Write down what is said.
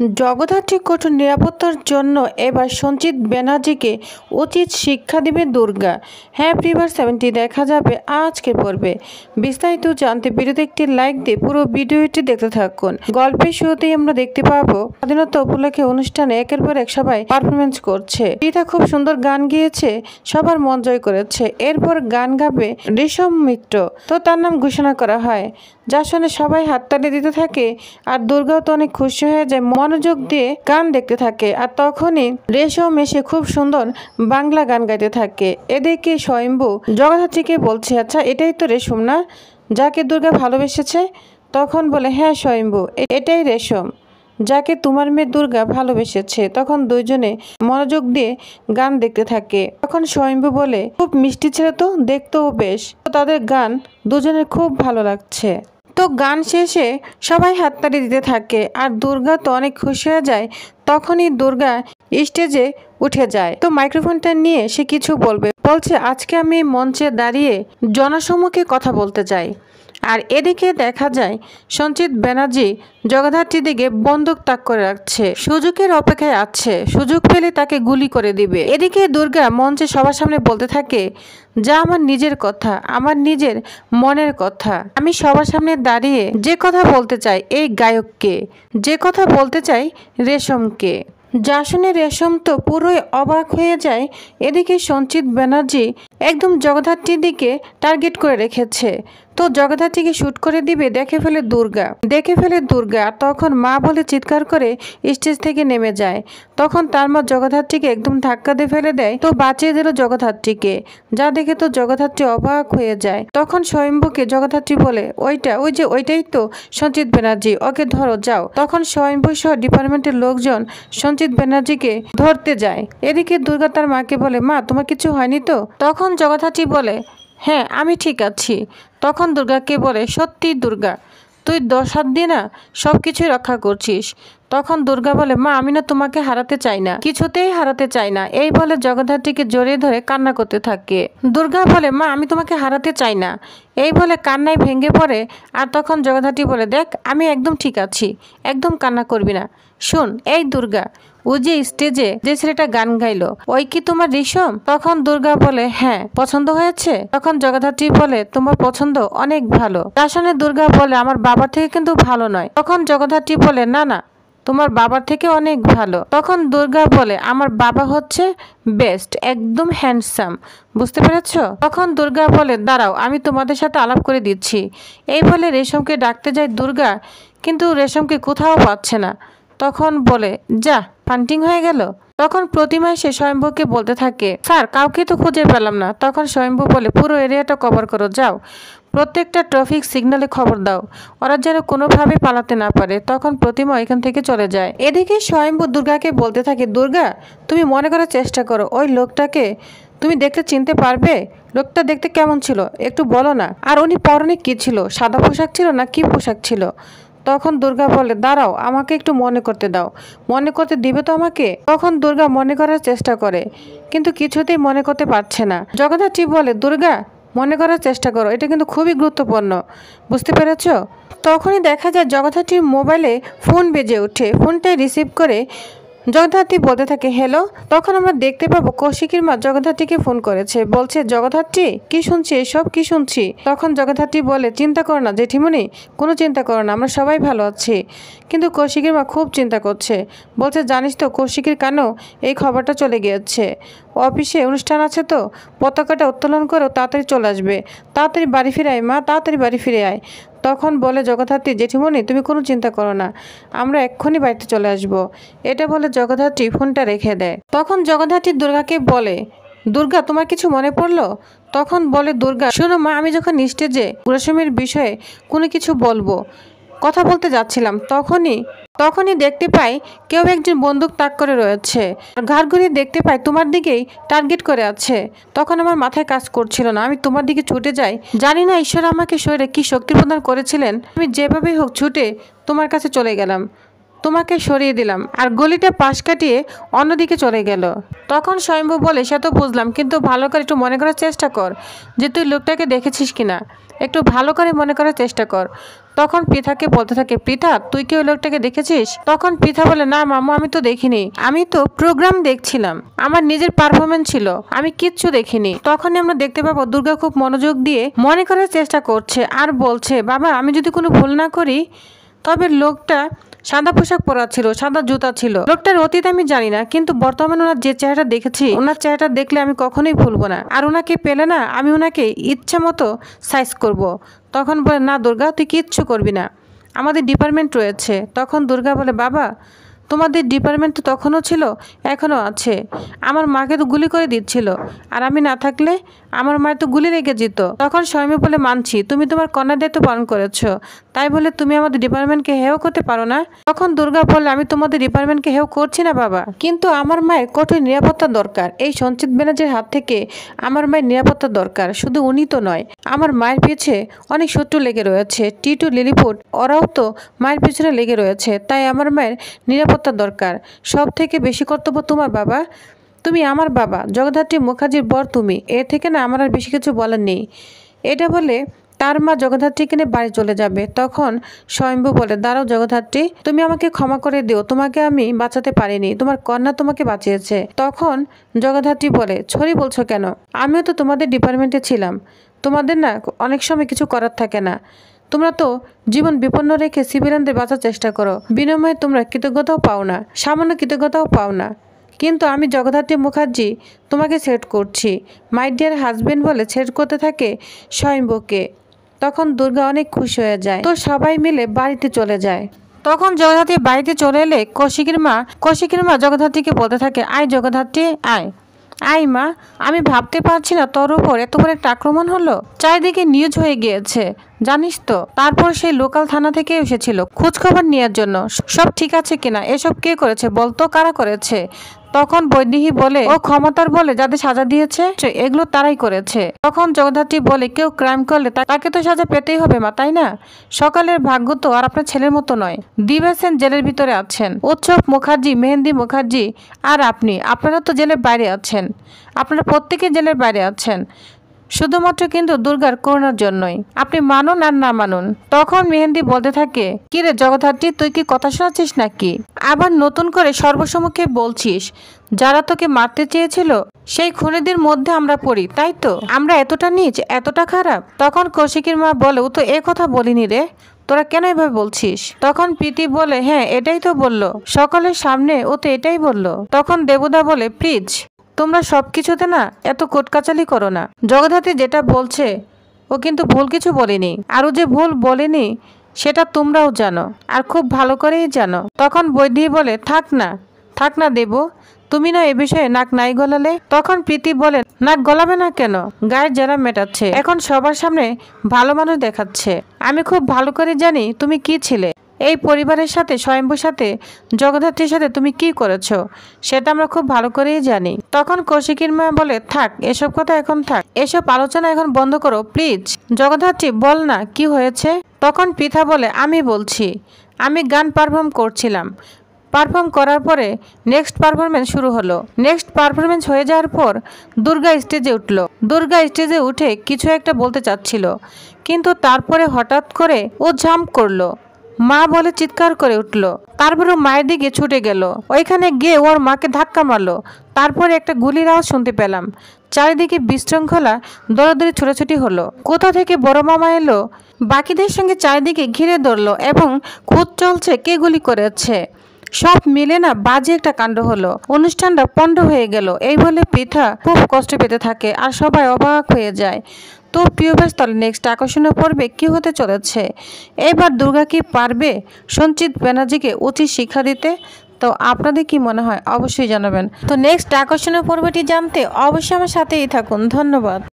জগদ্ধাত্রী কঠোর নিরাপত্তার জন্য এবার সঞ্চিত ব্যানার্জিকে উচিত শিক্ষা দিবে দুর্গা। হ্যাঁ প্রিভার 70 দেখা যাবে আজকের পর্বে। বিস্তারিত জানতে ভিডিওতে একটি লাইক দিয়ে পুরো ভিডিওটি দেখতে থাকুন। গল্পের শুরুতেই আমরা দেখতে পাবো স্বাধীনতা উপলক্ষে অনুষ্ঠানে একের পর এক সবাই পারফরমেন্স করছে। রিতা খুব সুন্দর গান গিয়েছে, সবার মন জয় করেছে। এরপর গান গাবে রেশম মিত্র, তো তার নাম ঘোষণা করা হয়, যার শুনে সবাই হাততালি দিতে থাকে। আর দুর্গাও তো অনেক খুশি হয়ে যায়, মনোযোগ দিয়ে গান দেখতে থাকে। আর তখনই রেশম এসে খুব সুন্দর বাংলা গান গাইতে থাকে। এদিকে স্বয়ম্ভু জগদ্ধাত্রীকে বলছে, আচ্ছা এটাই তো রেশম না যাকে দুর্গা ভালোবেসেছে? তখন বলে, হ্যাঁ স্বয়ম্ভু, এটাই রেশম যাকে তোমার মেয়ে দুর্গা ভালোবেসেছে। তখন দুইজনে মনোযোগ দিয়ে গান দেখতে থাকে। তখন স্বয়ম্ভু বলে, খুব মিষ্টি ছেলে তো, দেখতেও বেশ। তাদের গান দুজনের খুব ভালো লাগছে। তো গান শেষে সবাই হাততালি দিতে থাকে আর দুর্গা তো অনেক খুশি হয়ে যায়। তখনই দুর্গা স্টেজে উঠে যায়, তো মাইক্রোফোনটা নিয়ে সে কিছু বলছে, আজকে আমি মঞ্চে দাঁড়িয়ে জনসম্মুখে কথা বলতে চাই। আর এদিকে দেখা যায় সঞ্চিত ব্যানার্জি জগদ্ধাত্রীর দিকে বন্দুক তাক করে রাখছে, সুযোগের অপেক্ষায় আছে, সুযোগ পেলে তাকে গুলি করে দিবে। এদিকে দুর্গা মঞ্চে সবার সামনে বলতে থাকে, যা আমার নিজের কথা, আমার নিজের মনের কথা। আমি সবার সামনে দাঁড়িয়ে যে কথা বলতে চাই এই গায়ককে, যে কথা বলতে চাই রেশমকে। যা শুনে রেশম তো পুরোই অবাক হয়ে যায়। এদিকে সঞ্চিত ব্যানার্জি একদম জগদ্ধাত্রীর দিকে টার্গেট করে রেখেছে, তো জগদ্ধাত্রীকে শুট করে দিবে। দেখে ফেলে দুর্গা। আর তখন মা বলে চিৎকার করে স্টেজ থেকে নেমে যায়। তখন তার মা জগদ্ধাত্রীকে একদম ধাক্কা দিয়ে ফেলে দেয়, তো বাঁচিয়ে দিল জগদ্ধাত্রীকে। যা দেখে তো জগদ্ধাত্রী অবাক হয়ে যায়। তখন স্বয়ম্ভুকে জগদ্ধাত্রী বলে, ওইটাই তো সঞ্চিত ব্যানার্জি, ওকে ধরো যাও। তখন স্বয়ম্ভু সহ ডিপার্টমেন্টের লোকজন সঞ্চিত ব্যানার্জিকে ধরতে যায়। এদিকে দুর্গা তার মাকে বলে, মা তোমার কিছু হয়নি তো? তখন জগদ্ধাত্রী বলে, হ্যাঁ আমি ঠিক আছি। তখন দুর্গাকে বলে, সত্যি দুর্গা, তুই 10 হাত দিয়ে না সব কিছুই রক্ষা করছিস। তখন দুর্গা বলে, মা আমি না তোমাকে হারাতে চাই না, কিছুতেই হারাতে চাই না। এই বলে জগদ্ধাত্রীকে জড়িয়ে ধরে কান্না করতে থাকে। দুর্গা বলে, মা আমি তোমাকে হারাতে চাই না, এই বলে কান্নায় ভেঙে পড়ে। আর তখন জগদ্ধাত্রী বলে, দেখ আমি একদম ঠিক আছি, একদম কান্না করবি না। শোন এই দুর্গা, ও যে স্টেজে যে ছেলেটা গান গাইলো, ওই কি তোমার রেশম? তখন দুর্গা বলে, হ্যাঁ পছন্দ হয়েছে? তখন জগদ্ধাত্রী বলে, তোমার পছন্দ অনেক ভালো। তার সঙ্গে দুর্গা বলে, আমার বাবার থেকে কিন্তু ভালো নয়। তখন জগদ্ধাত্রী বলে, না না তোমার বাবার থেকে অনেক ভালো। তখন দুর্গা বলে, আমার বাবা হচ্ছে বেস্ট, একদম হ্যান্ডসাম, বুঝতে পেরেছ? তখন দুর্গা বলে, দাঁড়াও আমি তোমাদের সাথে আলাপ করে দিচ্ছি। এই বলে রেশমকে ডাকতে যায় দুর্গা, কিন্তু রেশমকে কোথাও পাচ্ছে না। তখন বলে, যা ফান্টিং হয়ে গেল। তখন প্রতিমা এসে স্বয়ম্ভুকে বলতে থাকে, স্যার কাউকে তো খুঁজে পেলাম না। তখন স্বয়ম্ভু বলে, পুরো এরিয়াটা কভার করো, যাও প্রত্যেকটা ট্রাফিক সিগন্যালে খবর দাও, ওরা যেন কোনোভাবে পালাতে না পারে। তখন প্রতিমা এখান থেকে চলে যায়। এদিকে স্বয়ম্ভু দুর্গাকে বলতে থাকে, দুর্গা তুমি মনে করার চেষ্টা করো, ওই লোকটাকে তুমি দেখতে চিনতে পারবে? লোকটা দেখতে কেমন ছিল একটু বলো না। আর উনি পরনে কি ছিল, সাদা পোশাক ছিল না কি পোশাক ছিল? তখন দুর্গা বলে, দাঁড়াও আমাকে একটু মনে করতে দাও, মনে করতে দিবে তো আমাকে? তখন দুর্গা মনে করার চেষ্টা করে, কিন্তু কিছুতেই মনে করতে পারছে না। জগদ্ধাত্রী বলে, দুর্গা মনে করার চেষ্টা করো, এটা কিন্তু খুবই গুরুত্বপূর্ণ, বুঝতে পেরেছ? তখনই দেখা যায় জগদ্ধাত্রীর মোবাইলে ফোন বেজে ওঠে। ফোনটাই রিসিভ করে জগদ্ধাত্রী বলতে থাকে, হ্যালো। তখন আমরা দেখতে পাবো কৌশিকীর মা জগদ্ধাত্রীকে ফোন করেছে, বলছে, জগদ্ধাত্রী কি শুনছি, এসব কি শুনছি? তখন জগদ্ধাত্রী বলে, চিন্তা করো না জেঠিমণি, কোনো চিন্তা করো না, আমরা সবাই ভালো আছি। কিন্তু কৌশিকীর মা খুব চিন্তা করছে, বলছে, জানিস তো কৌশিকীর কানেও এই খবরটা চলে গিয়েছে, অফিসে অনুষ্ঠান আছে, তো পতাকাটা উত্তোলন করো, তাড়াতাড়ি চলে আসবে, তাড়াতাড়ি বাড়ি ফিরে আয় মা, তাড়াতাড়ি বাড়ি ফিরে আয়। তখন বলে জগদ্ধাত্রী, জেঠিমণি তুমি কোনো চিন্তা করো না, আমরা এক্ষুনি বাড়িতে চলে আসব। এটা বলে জগদ্ধাত্রী ফোনটা রেখে দেয়। তখন জগদ্ধাত্রী দুর্গাকে বলে, দুর্গা তোমার কিছু মনে পড়লো? তখন বলে দুর্গা, শোনো মা, আমি যখন স্টেজে রেশমের বিষয়ে কোনো কিছু বলবো কথা বলতে যাচ্ছিলাম, তখনই দেখতে পাই কেউ একজন বন্দুক তাক করে রয়েছে, ঘাড় ঘুরিয়ে দেখতে পাই তোমার দিকেই টার্গেট করে আছে। তখন আমার মাথায় কাজ করছিল না, আমি তোমার দিকে ছুটে যাই। জানি না ঈশ্বর আমাকে শরীরে কি শক্তি প্রদান করেছিলেন, আমি যেভাবেই হোক ছুটে তোমার কাছে চলে গেলাম। তোমাকে সরিয়ে দিলাম আর গলিটা পাশ কাটিয়ে অন্যদিকে চলে গেল। তখন স্বয়ম্ভু বলে, সে তো বুঝলাম, কিন্তু ভালো করে একটু মনে করার চেষ্টা কর যে তুই লোকটাকে দেখেছিস কিনা, একটু ভালো করে মনে করার চেষ্টা কর। তখন পৃথাকে বলতে থাকে, পৃথা তুই কি ওই লোকটাকে দেখেছিস? তখন পৃথা বলে, না মামু, আমি তো দেখিনি, আমি তো প্রোগ্রাম দেখছিলাম, আমার নিজের পারফরমেন্স ছিল, আমি কিচ্ছু দেখিনি। তখনই আমরা দেখতে পাবো দুর্গা খুব মনোযোগ দিয়ে মনে করার চেষ্টা করছে আর বলছে, বাবা আমি যদি কোনো ভুল না করি তবে লোকটা সাদা পোশাক পরা ছিল, সাদা জুতা ছিল। লোকটার অতীত আমি জানি না, কিন্তু বর্তমানে ওনার যে চেহারা দেখেছি, ওনার চেহারাটা দেখলে আমি কখনোই ভুলবো না, আর ওনাকে পেলে না আমি ওনাকে ইচ্ছা মতো সাইজ করব। তখন বলে, না দুর্গা তুই কিচ্ছু করবি না, আমাদের ডিপার্টমেন্ট রয়েছে। তখন দুর্গা বলে, বাবা তোমাদের ডিপার্টমেন্ট তো তখনও ছিল, এখনও আছে, আমার মাকে তো গুলি করে দিচ্ছিল, আর আমি না থাকলে আমার মায়ের তো গুলি লেগে যেত। তখন স্বয়ম্ভু বলে, মানছি তুমি তোমার কন্যার দায়িত্ব পালন করেছো, তাই বলে তুমি আমাদের ডিপার্টমেন্টকে হেয় করতে পারো না। তখন দুর্গা বলে, আমি তোমাদের ডিপার্টমেন্টকে হেয় করছি না বাবা, কিন্তু আমার মায়ের কঠোর নিরাপত্তা দরকার, এই সঞ্চিত ব্যানার্জির হাত থেকে আমার মায়ের নিরাপত্তা দরকার। শুধু উনি তো নয়, আমার মায়ের পিছে অনেক শত্রু লেগে রয়েছে, টিটু, লিলিপুট, ওরাও তো মায়ের পিছনে লেগে রয়েছে, তাই আমার মায়ের নিরাপত্তা দরকার। সব থেকে বেশি কর্তব্য তোমার বাবা, তুমি আমার বাবা, জগদ্ধাত্রী মুখার্জির বর তুমি, এর থেকে না আমার আর বেশি কিছু বলার নেই। এটা বলে তার মা জগদ্ধাত্রীকে নিয়ে বাড়ি চলে যাবে। তখন স্বয়ম্ভু বলে, দাঁড়াও জগদ্ধাত্রী, তুমি আমাকে ক্ষমা করে দিও, তোমাকে আমি বাঁচাতে পারিনি, তোমার কন্যা তোমাকে বাঁচিয়েছে। তখন জগদ্ধাত্রী বলে, ছড়ি বলছো কেন? আমিও তো তোমাদের ডিপার্টমেন্টে ছিলাম, তোমাদের না অনেক সময় কিছু করার থাকে না, তোমরা তো জীবন বিপন্ন রেখে সিভিলিয়ানদের বাঁচার চেষ্টা করো, বিনিময়ে তোমরা কৃতজ্ঞতাও পাও না, সামান্য কৃতজ্ঞতাও পাও না। কিন্তু আমি জগদ্ধাত্রী মুখার্জি তোমাকে সেট করছি, মাই ডিয়ার হাজবেন্ড বলে সেট করতে থাকে স্বয়ম্ভুকে। তখন দুর্গা অনেক খুশি হয়ে যায়, তো সবাই মিলে বাড়িতে চলে যায়। তখন জগদ্ধাত্রী বাড়িতে চলে এলে কৌশিকের মা জগদ্ধাত্রীকে বলতে থাকে, আয় জগদ্ধাত্রী আয়, আই মা, আমি ভাবতে পারছি না তোর উপর এত বড় একটা আক্রমণ হলো, চারিদিকে নিউজ হয়ে গিয়েছে জানিস তো। তারপর সেই লোকাল থানা থেকে এসেছিল খোঁজখবর নেওয়ার জন্য, সব ঠিক আছে কিনা, এসব কে করেছে বলতো, কারা করেছে? তখন বৈদেহী বলে, ও ক্ষমতার বলে যাদের সাজা দিয়েছে এগুলো তারাই করেছে। তখন জগদ্ধাত্রী বলে, কেউ ক্রাইম করলে তাকে তো সাজা পেতেই হবে মা, তাই না? সকালের ভাগ্য তো আর আপনার ছেলের মতো নয়, দিবেসেন জেলের ভিতরে আছেন, উৎসব মুখার্জি, মেহেন্দি মুখার্জি আর আপনারা তো জেলের বাইরে আছেন, আপনারা প্রত্যেকে জেলের বাইরে আছেন, শুধুমাত্র কিন্তু দুর্গার করুণার জন্যই, আপনি মানুন আর না মানুন। তখন মেহেন্দি বলতে থাকে, কিরে জগদ্ধাত্রী, তুই কি কথা শোনাচ্ছিস নাকি? আবার নতুন করে সর্বসম্মুখে বলছিস যারা তোকে মারতে চেয়েছিল সেই খুনিদের মধ্যে আমরা পড়ি, তাই তো? আমরা এতটা নীচ, এতটা খারাপ? তখন কৌশিকের মা বলে, ও তো এ কথা বলিনি রে, তোরা কেন এভাবে বলছিস? তখন প্রীতি বলে, হ্যাঁ এটাই তো বললো, সকলের সামনে ও তো এটাই বললো। তখন দেবুদা বলে, প্লিজ তোমরা সবকিছুতে না এত কোটকাচালি করো না, জগদ্ধাত্রী যেটা বলছে ও কিন্তু ভুল কিছু বলেনি, আর ও যে ভুল বলেনি সেটা তোমরাও জানো, আর খুব ভালো করেই জানো। তখন বৈদেহী বলে, থাক না দেবু, তুমি না এ বিষয়ে নাক নাই গলালে। তখন প্রীতি বলে, নাক গলাবে না কেন, গায়ের জ্বালা মেটাচ্ছে, এখন সবার সামনে ভালো মানুষ দেখাচ্ছে, আমি খুব ভালো করে জানি তুমি কি ছিলে, এই পরিবারের সাথে, স্বয়ম্ভুর সাথে, জগদ্ধাত্রীর সাথে তুমি কি করেছো সেটা আমরা খুব ভালো করেই জানি। তখন কৌশিকের মা বলে, থাক এসব কথা এখন থাক, এসব আলোচনা এখন বন্ধ করো প্লিজ। জগদ্ধাত্রী বল না কি হয়েছে? তখন পৃথা বলে, আমি বলছি, আমি গান পারফর্ম করছিলাম, পারফর্ম করার পরে নেক্সট পারফরমেন্স শুরু হলো, নেক্সট পারফরমেন্স হয়ে যাওয়ার পর দুর্গা স্টেজে উঠলো, দুর্গা স্টেজে উঠে কিছু একটা বলতে চাচ্ছিল, কিন্তু তারপরে হঠাৎ করে ও জাম্প করলো, মা বলে চিৎকার করে উঠলো, তারপরে মায়ের দিকে ছুটে গেল, ওইখানে গিয়ে ওর মাকে ধাক্কা মারলো, তারপরে একটা গুলির আওয়াজ শুনতে পেলাম, চারিদিকে বিশৃঙ্খলা, দৌড়াদৌড়ি, ছোটাছুটি হলো, কোথা থেকে বড় মামা এলো, বাকিদের সঙ্গে চারিদিকে ঘিরে ধরলো এবং খোঁজ চলছে কে গুলি করেছে, সব মিলে না বাজে একটা কাণ্ড হলো, অনুষ্ঠানটা পণ্ড হয়ে গেল। এই বলে পৃথা খুব কষ্ট পেতে থাকে আর সবাই অবাক হয়ে যায়। তো প্রিয় ব্যাস, তাহলে নেক্সট আকর্ষণীয় পর্বে কি হতে চলেছে, এবার দুর্গা কি পারবে সঞ্চিত ব্যানার্জিকে উচিত শিক্ষা দিতে? তো আপনাদের কি মনে হয় অবশ্যই জানাবেন। তো নেক্সট আকর্ষণীয় পর্বটি জানতে অবশ্যই আমার সাথেই থাকুন। ধন্যবাদ।